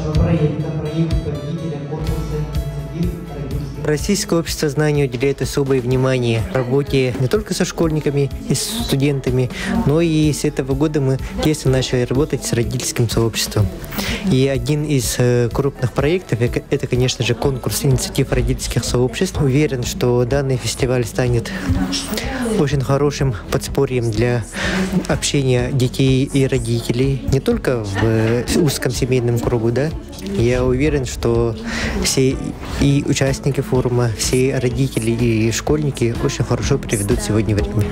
нашего проекта, проект победителя конкурса инициатив родительских. Российское общество знаний уделяет особое внимание работе не только со школьниками и с студентами, но и с этого года мы тесно начали работать с родительским сообществом. И один из крупных проектов – это, конечно же, конкурс инициатив родительских сообществ. Уверен, что данный фестиваль станет очень хорошим подспорьем для общения детей и родителей, не только в узком семейном кругу, да. Я уверен, что все и участники форума, все родители и школьники очень хорошо проведут сегодня время.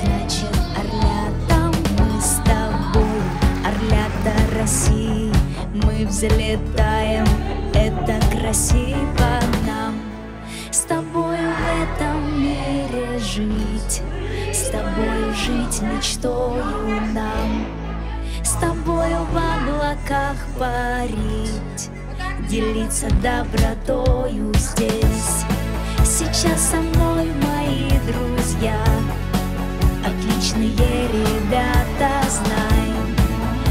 Значит, орлятам мы с тобой, орлята России, мы взлетаем, это красиво нам. С тобой в этом мире жить, с тобой жить мечтою нам, с тобою в облаках парить, делиться добротою здесь. Сейчас со мной мои друзья, отличные ребята, знаем,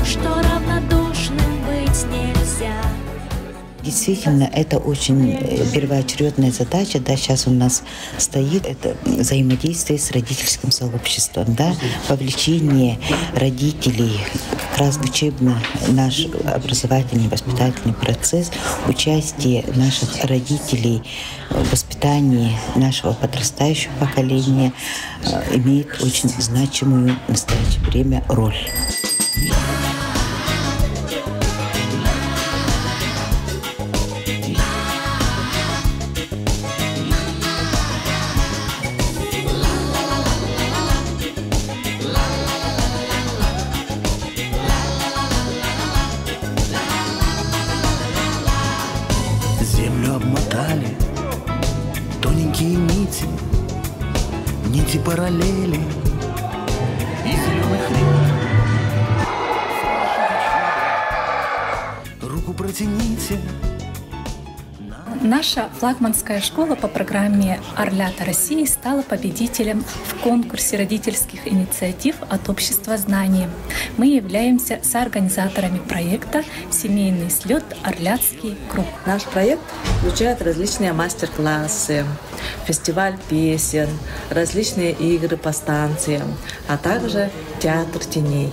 что равнодушным быть нельзя. Действительно, это очень первоочередная задача, да, сейчас у нас стоит, это взаимодействие с родительским сообществом, да, вовлечение родителей как раз в учебный наш образовательный, воспитательный процесс, участие наших родителей в воспитании нашего подрастающего поколения имеет очень значимую в настоящее время роль. Землю обмотали тоненькие нити, нити параллели и зеленых рек. Руку протяните. Наша флагманская школа по программе «Орлята России» стала победителем в конкурсе родительских инициатив от Общества знаний. Мы являемся соорганизаторами проекта «Семейный слет. Орляцкий круг». Наш проект включает различные мастер-классы, фестиваль песен, различные игры по станциям, а также театр теней.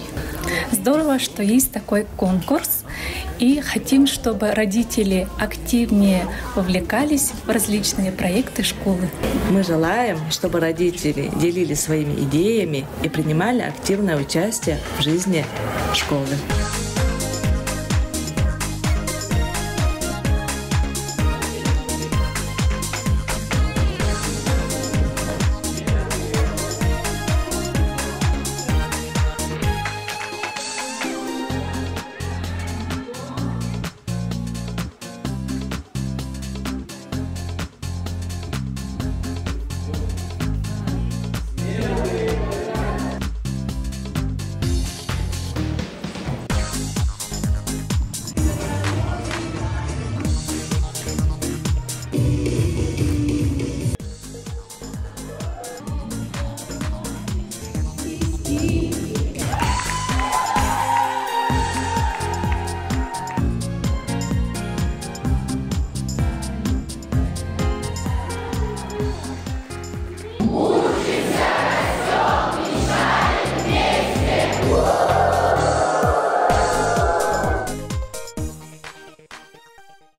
Здорово, что есть такой конкурс, и хотим, чтобы родители активнее вовлекались в различные проекты школы. Мы желаем, чтобы родители делились своими идеями и принимали активное участие в жизни школы.